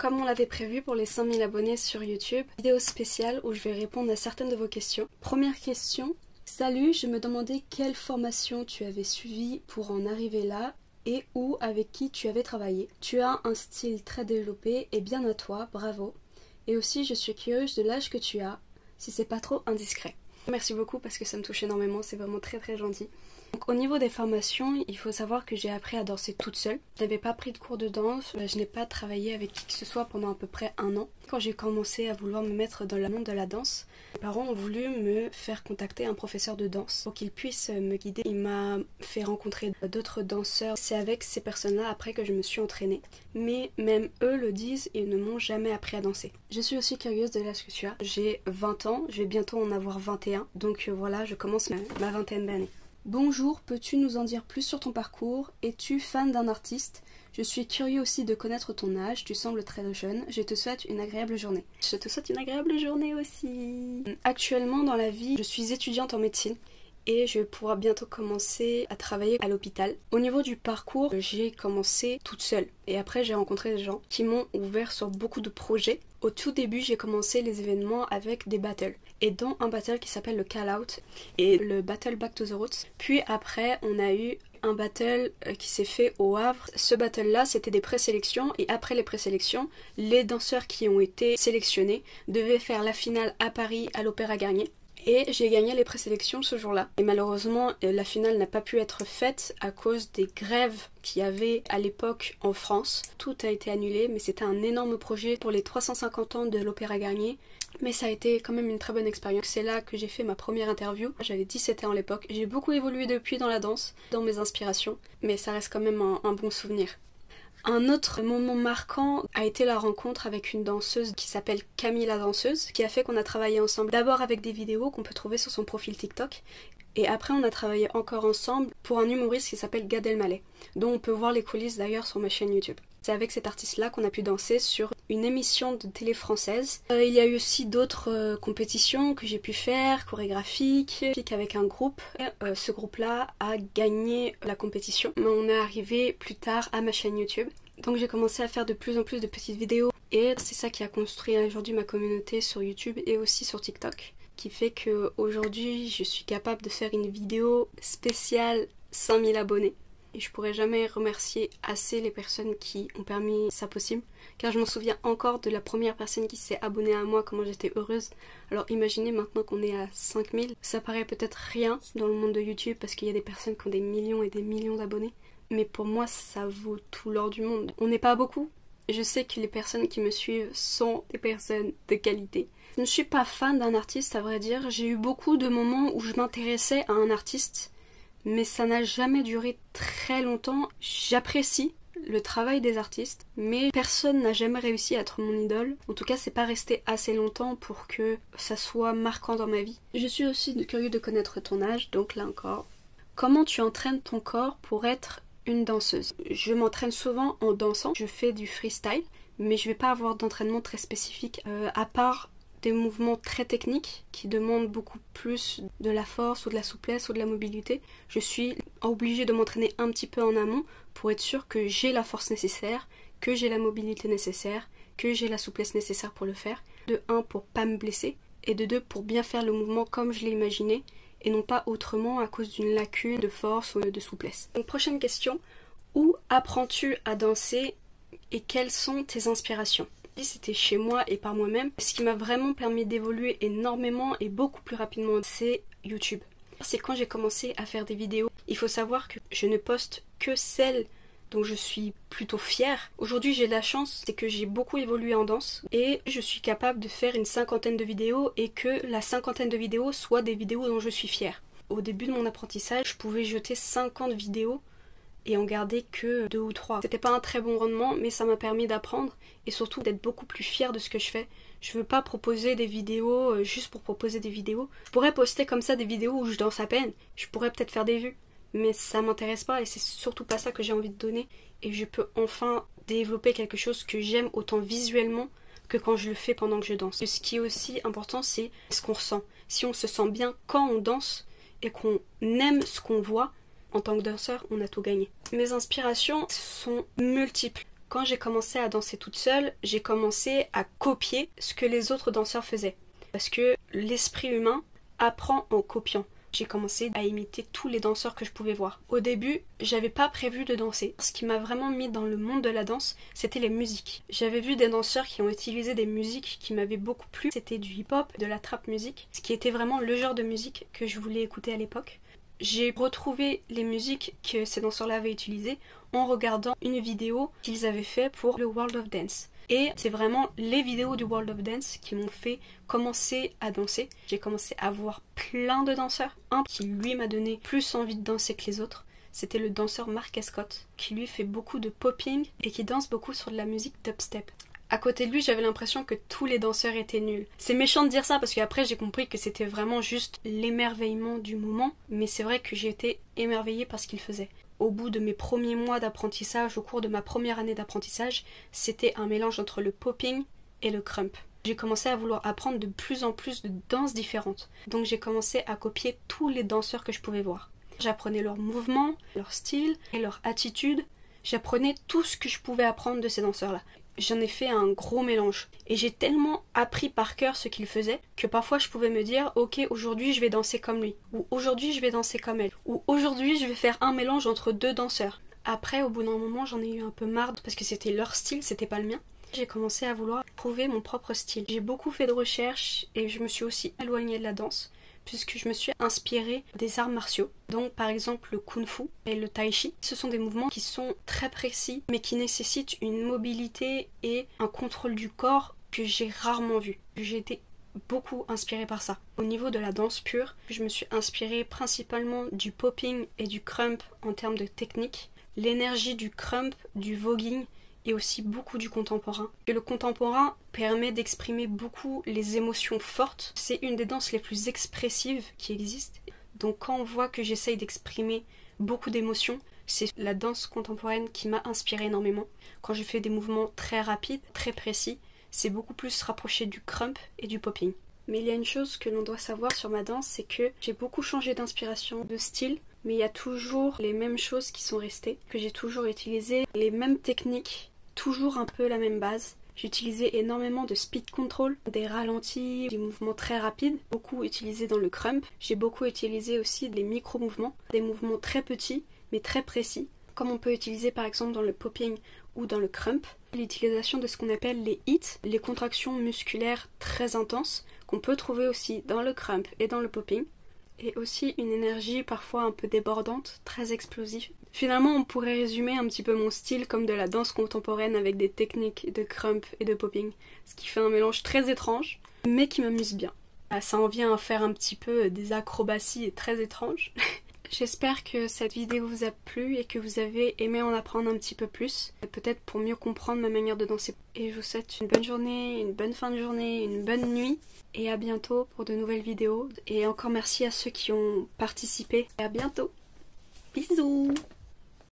comme on l'avait prévu pour les 5000 abonnés sur YouTube, vidéo spéciale où je vais répondre à certaines de vos questions. Première question. Salut, je me demandais quelle formation tu avais suivie pour en arriver là et où, avec qui tu avais travaillé. Tu as un style très développé et bien à toi, bravo. Et aussi, je suis curieuse de l'âge que tu as, si c'est pas trop indiscret. Merci beaucoup parce que ça me touche énormément, c'est vraiment très très gentil. Donc, au niveau des formations, il faut savoir que j'ai appris à danser toute seule. Je n'avais pas pris de cours de danse, je n'ai pas travaillé avec qui que ce soit pendant à peu près 1 an. Quand j'ai commencé à vouloir me mettre dans le monde de la danse, mes parents ont voulu me faire contacter un professeur de danse pour qu'il puisse me guider. Il m'a fait rencontrer d'autres danseurs. C'est avec ces personnes-là après que je me suis entraînée. Mais même eux le disent, ils ne m'ont jamais appris à danser. Je suis aussi curieuse de l'âge que tu as. J'ai 20 ans, je vais bientôt en avoir 21. Donc voilà, je commence ma vingtaine d'années. Bonjour, peux-tu nous en dire plus sur ton parcours? Es-tu fan d'un artiste? Je suis curieux aussi de connaître ton âge, tu sembles très jeune. Je te souhaite une agréable journée. Je te souhaite une agréable journée aussi. Actuellement dans la vie, je suis étudiante en médecine et je vais pouvoir bientôt commencer à travailler à l'hôpital. Au niveau du parcours, j'ai commencé toute seule et après j'ai rencontré des gens qui m'ont ouvert sur beaucoup de projets. Au tout début, j'ai commencé les événements avec des battles et dont un battle qui s'appelle le Call Out et le battle Back to the Roots. Puis après, on a eu un battle qui s'est fait au Havre. Ce battle là c'était des présélections et après les présélections, les danseurs qui ont été sélectionnés devaient faire la finale à Paris à l'Opéra Garnier. Et j'ai gagné les présélections ce jour-là. Et malheureusement, la finale n'a pas pu être faite à cause des grèves qu'il y avait à l'époque en France. Tout a été annulé, mais c'était un énorme projet pour les 350 ans de l'Opéra Garnier. Mais ça a été quand même une très bonne expérience. C'est là que j'ai fait ma première interview. J'avais 17 ans à l'époque. J'ai beaucoup évolué depuis dans la danse, dans mes inspirations. Mais ça reste quand même un bon souvenir. Un autre moment marquant a été la rencontre avec une danseuse qui s'appelle Camille la danseuse, qui a fait qu'on a travaillé ensemble d'abord avec des vidéos qu'on peut trouver sur son profil TikTok, et après on a travaillé encore ensemble pour un humoriste qui s'appelle Gad Elmaleh, dont on peut voir les coulisses d'ailleurs sur ma chaîne YouTube. C'est avec cet artiste-là qu'on a pu danser sur une émission de télé française. Il y a eu aussi d'autres compétitions que j'ai pu faire, chorégraphiques, avec un groupe. Ce groupe-là a gagné la compétition, mais on est arrivé plus tard à ma chaîne YouTube. Donc j'ai commencé à faire de plus en plus de petites vidéos et c'est ça qui a construit aujourd'hui ma communauté sur YouTube et aussi sur TikTok, qui fait qu'aujourd'hui je suis capable de faire une vidéo spéciale 5000 abonnés. Et je pourrais jamais remercier assez les personnes qui ont permis ça possible, car je m'en souviens encore de la première personne qui s'est abonnée à moi, comment j'étais heureuse. Alors imaginez maintenant qu'on est à 5000, ça paraît peut-être rien dans le monde de YouTube parce qu'il y a des personnes qui ont des millions et des millions d'abonnés, mais pour moi ça vaut tout l'or du monde. On n'est pas beaucoup, je sais que les personnes qui me suivent sont des personnes de qualité. Je ne suis pas fan d'un artiste à vrai dire, j'ai eu beaucoup de moments où je m'intéressais à un artiste, mais ça n'a jamais duré très longtemps. J'apprécie le travail des artistes, mais personne n'a jamais réussi à être mon idole. En tout cas, c'est pas resté assez longtemps pour que ça soit marquant dans ma vie. Je suis aussi curieux de connaître ton âge, donc là encore. Comment tu entraînes ton corps pour être une danseuse? Je m'entraîne souvent en dansant, je fais du freestyle, mais je vais pas avoir d'entraînement très spécifique, à part des mouvements très techniques qui demandent beaucoup plus de la force ou de la souplesse ou de la mobilité. Je suis obligée de m'entraîner un petit peu en amont pour être sûre que j'ai la force nécessaire, que j'ai la mobilité nécessaire, que j'ai la souplesse nécessaire pour le faire. De 1 pour pas me blesser et de 2 pour bien faire le mouvement comme je l'ai imaginé et non pas autrement à cause d'une lacune de force ou de souplesse. Donc prochaine question, où apprends-tu à danser et quelles sont tes inspirations? C'était chez moi et par moi-même. Ce qui m'a vraiment permis d'évoluer énormément et beaucoup plus rapidement, c'est YouTube. C'est quand j'ai commencé à faire des vidéos. Il faut savoir que je ne poste que celles dont je suis plutôt fière. Aujourd'hui j'ai la chance, c'est que j'ai beaucoup évolué en danse et je suis capable de faire une 50aine de vidéos et que la 50aine de vidéos soient des vidéos dont je suis fière. Au début de mon apprentissage, je pouvais jeter 50 vidéos et en garder que 2 ou 3. C'était pas un très bon rendement, mais ça m'a permis d'apprendre et surtout d'être beaucoup plus fière de ce que je fais. Je veux pas proposer des vidéos juste pour proposer des vidéos. Je pourrais poster comme ça des vidéos où je danse à peine, je pourrais peut-être faire des vues, mais ça m'intéresse pas et c'est surtout pas ça que j'ai envie de donner. Et je peux enfin développer quelque chose que j'aime autant visuellement que quand je le fais pendant que je danse. Et ce qui est aussi important, c'est ce qu'on ressent. Si on se sent bien quand on danse et qu'on aime ce qu'on voit, en tant que danseur, on a tout gagné. Mes inspirations sont multiples. Quand j'ai commencé à danser toute seule, j'ai commencé à copier ce que les autres danseurs faisaient. Parce que l'esprit humain apprend en copiant. J'ai commencé à imiter tous les danseurs que je pouvais voir. Au début, j'avais pas prévu de danser. Ce qui m'a vraiment mis dans le monde de la danse, c'était les musiques. J'avais vu des danseurs qui ont utilisé des musiques qui m'avaient beaucoup plu. C'était du hip-hop, de la trap music, ce qui était vraiment le genre de musique que je voulais écouter à l'époque. J'ai retrouvé les musiques que ces danseurs-là avaient utilisées en regardant une vidéo qu'ils avaient fait pour le World of Dance. Et c'est vraiment les vidéos du World of Dance qui m'ont fait commencer à danser. J'ai commencé à voir plein de danseurs. Un qui lui m'a donné plus envie de danser que les autres, c'était le danseur Mark Escott, qui lui fait beaucoup de popping et qui danse beaucoup sur de la musique dubstep. À côté de lui, j'avais l'impression que tous les danseurs étaient nuls. C'est méchant de dire ça parce qu'après j'ai compris que c'était vraiment juste l'émerveillement du moment, mais c'est vrai que j'ai été émerveillée par ce qu'il faisait. Au bout de mes premiers mois d'apprentissage, au cours de ma première année d'apprentissage, c'était un mélange entre le popping et le crump. J'ai commencé à vouloir apprendre de plus en plus de danses différentes. Donc j'ai commencé à copier tous les danseurs que je pouvais voir. J'apprenais leurs mouvements, leur style et leur attitude. J'apprenais tout ce que je pouvais apprendre de ces danseurs-là. J'en ai fait un gros mélange. Et j'ai tellement appris par cœur ce qu'ils faisaient que parfois je pouvais me dire ok, aujourd'hui je vais danser comme lui, ou aujourd'hui je vais danser comme elle, ou aujourd'hui je vais faire un mélange entre deux danseurs. Après, au bout d'un moment, j'en ai eu un peu marre parce que c'était leur style, c'était pas le mien. J'ai commencé à vouloir trouver mon propre style. J'ai beaucoup fait de recherches et je me suis aussi éloignée de la danse, puisque je me suis inspirée des arts martiaux. Donc par exemple le kung fu et le tai chi. Ce sont des mouvements qui sont très précis, mais qui nécessitent une mobilité et un contrôle du corps que j'ai rarement vu. J'ai été beaucoup inspirée par ça. Au niveau de la danse pure, je me suis inspirée principalement du popping et du crump en termes de technique. L'énergie du crump, du voguing et aussi beaucoup du contemporain. Et le contemporain permet d'exprimer beaucoup les émotions fortes. C'est une des danses les plus expressives qui existent. Donc quand on voit que j'essaye d'exprimer beaucoup d'émotions, c'est la danse contemporaine qui m'a inspirée énormément. Quand je fais des mouvements très rapides, très précis, c'est beaucoup plus rapproché du crump et du popping. Mais il y a une chose que l'on doit savoir sur ma danse, c'est que j'ai beaucoup changé d'inspiration, de style, mais il y a toujours les mêmes choses qui sont restées, que j'ai toujours utilisé les mêmes techniques, toujours un peu la même base. J'utilisais énormément de speed control, des ralentis, des mouvements très rapides, beaucoup utilisés dans le crump. J'ai beaucoup utilisé aussi des micro-mouvements, des mouvements très petits mais très précis, comme on peut utiliser par exemple dans le popping ou dans le crump. L'utilisation de ce qu'on appelle les hits, les contractions musculaires très intenses, qu'on peut trouver aussi dans le crump et dans le popping. Et aussi une énergie parfois un peu débordante, très explosive. Finalement, on pourrait résumer un petit peu mon style comme de la danse contemporaine avec des techniques de crump et de popping, ce qui fait un mélange très étrange, mais qui m'amuse bien. Ça en vient à faire un petit peu des acrobaties très étranges. J'espère que cette vidéo vous a plu et que vous avez aimé en apprendre un petit peu plus, peut-être pour mieux comprendre ma manière de danser. Et je vous souhaite une bonne journée, une bonne fin de journée, une bonne nuit, et à bientôt pour de nouvelles vidéos. Et encore merci à ceux qui ont participé. Et à bientôt. Bisous.